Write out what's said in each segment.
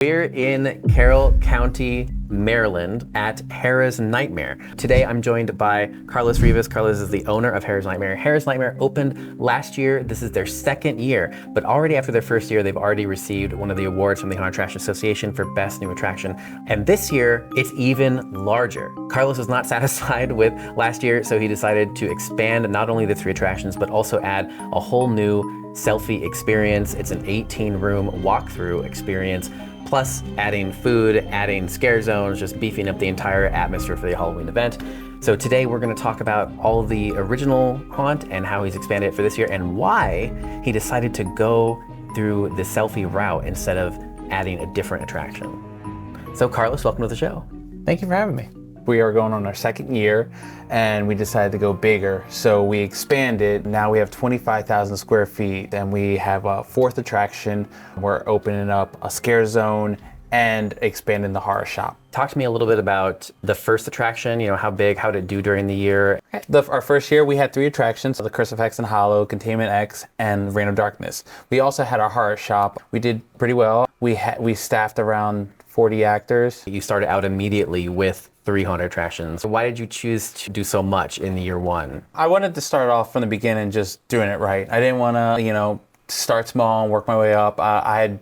We're in Carroll County, Maryland at Hera's Nightmare. Today I'm joined by Carlos Rivas. Carlos is the owner of Hera's Nightmare. Hera's Nightmare opened last year. This is their second year, but already after their first year, they've already received one of the awards from the Haunted Attraction Association for Best New Attraction. And this year, it's even larger. Carlos was not satisfied with last year, so he decided to expand not only the 3 attractions, but also add a whole new selfie experience. It's an 18-room walkthrough experience, plus adding food, adding scare zones, just beefing up the entire atmosphere for the Halloween event. So today we're gonna talk about all of the original haunt and how he's expanded it for this year and why he decided to go through the selfie route instead of adding a different attraction. So Carlos, welcome to the show. Thank you for having me. We are going on our second year and we decided to go bigger. So we expanded. Now we have 25,000 square feet and we have a 4th attraction. We're opening up a scare zone and expanding the horror shop. Talk to me a little bit about the first attraction, how big, how did it do during the year? Our first year we had 3 attractions, the Curse of Hexen Hollow, Containment X, and Reign of Darkness. We also had our horror shop. We did pretty well. We staffed around 40 actors. You started out immediately with 3 haunted attractions. Why did you choose to do so much in year 1? I wanted to start off from the beginning just doing it right. I didn't want to, start small and work my way up. I had,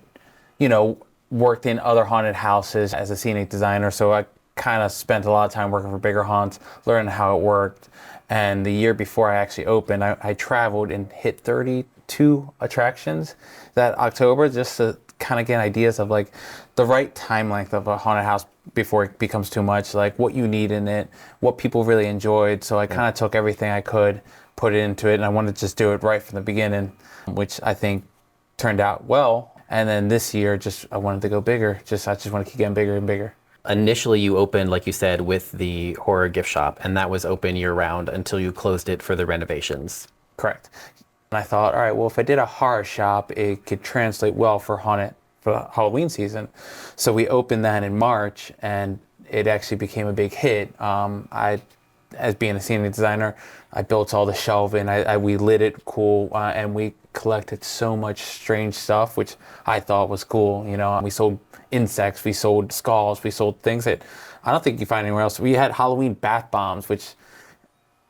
worked in other haunted houses as a scenic designer, so I kind of spent a lot of time working for bigger haunts, learning how it worked. And the year before I actually opened, I traveled and hit 32 attractions that October just to kind of get ideas of like the right time length of a haunted house before it becomes too much, like what you need in it, what people really enjoyed. So I kind of took everything I could, put it into it, and I wanted to just do it right from the beginning, which I think turned out well. And then this year, I wanted to go bigger. I just want to keep getting bigger and bigger. Initially, you opened, like you said, with the horror gift shop, and that was open year-round until you closed it for the renovations. Correct. And I thought, all right, well, if I did a horror shop, it could translate well for Halloween season. So we opened that in March, and it actually became a big hit. As being a scenic designer, I built all the shelving, we lit it cool, and we collected so much strange stuff, which I thought was cool. We sold insects, we sold skulls, we sold things that I don't think you find anywhere else. We had Halloween bath bombs, which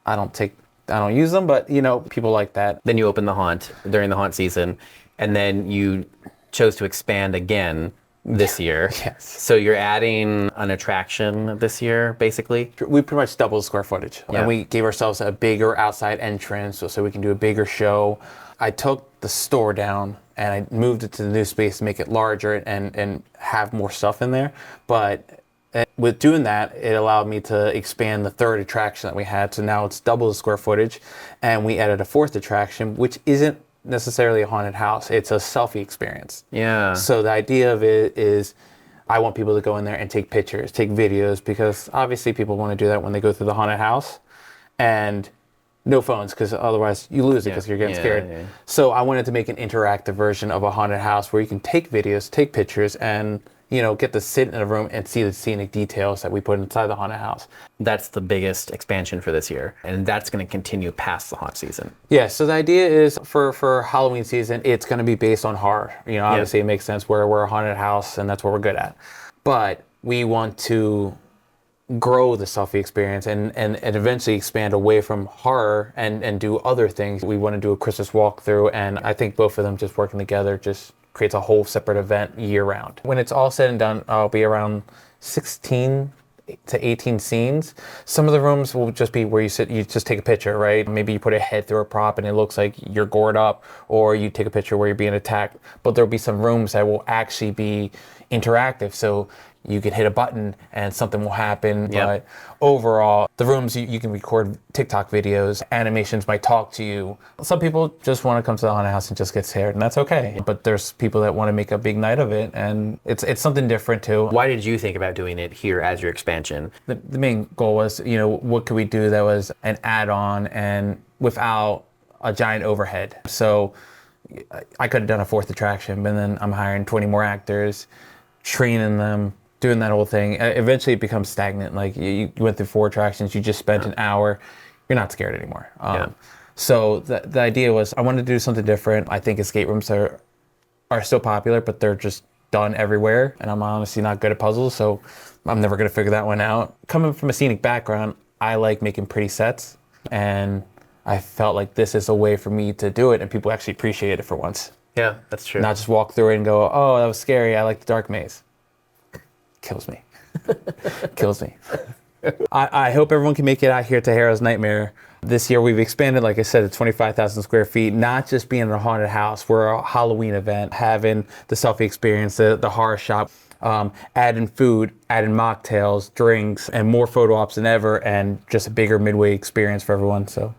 I don't use them, but people like that. Then you opened the haunt during the haunt season, and then you chose to expand again this year. Yes. So you're adding an attraction this year, basically? We pretty much doubled the square footage. Yeah. And we gave ourselves a bigger outside entrance so we can do a bigger show. I took the store down and I moved it to the new space to make it larger and have more stuff in there. But with doing that, it allowed me to expand the 3rd attraction that we had. So now it's double the square footage. And we added a 4th attraction, which isn't necessarily a haunted house. It's a selfie experience. Yeah. So the idea of it is I want people to go in there and take pictures, take videos, because obviously people want to do that when they go through the haunted house. And no phones, because otherwise you lose it because you're getting scared. Yeah. So I wanted to make an interactive version of a haunted house where you can take videos, take pictures, and get to sit in a room and see the scenic details that we put inside the haunted house. That's the biggest expansion for this year, and that's going to continue past the haunt season. Yeah, so the idea is for Halloween season, it's going to be based on horror. Obviously it makes sense. We're a haunted house, and that's what we're good at. But we want to grow the selfie experience and eventually expand away from horror and do other things. We want to do a Christmas walkthrough, and I think both of them just working together just creates a whole separate event year-round. When it's all said and done, I'll be around 16 to 18 scenes. Some of the rooms will just be where you sit, you just take a picture, right? Maybe you put a head through a prop and it looks like you're gored up, or you take a picture where you're being attacked. But there'll be some rooms that will actually be interactive. So you can hit a button and something will happen. Yep. But overall, the rooms you can record TikTok videos, animations might talk to you. Some people just want to come to the haunted house and just get scared, and that's okay. But there's people that want to make a big night of it, and it's something different too. Why did you think about doing it here as your expansion? The main goal was, what could we do that was an add-on and without a giant overhead? So I could have done a 4th attraction, but then I'm hiring 20 more actors, training them, doing that whole thing. Eventually it becomes stagnant. Like you went through 4 attractions, you just spent an hour, you're not scared anymore. So the idea was I wanted to do something different. I think escape rooms are still popular, but they're just done everywhere, and I'm honestly not good at puzzles, so I'm never gonna figure that one out. Coming from a scenic background, I like making pretty sets, and I felt like this is a way for me to do it, and people actually appreciate it for once. Yeah, that's true. Not just walk through it and go, oh, that was scary, I like the dark maze. Kills me. Kills me. I hope everyone can make it out here to Hera's Nightmare. This year we've expanded, like I said, to 25,000 square feet, not just being in a haunted house. We're a Halloween event, having the selfie experience, the horror shop, adding food, adding mocktails, drinks, and more photo ops than ever, and just a bigger midway experience for everyone. So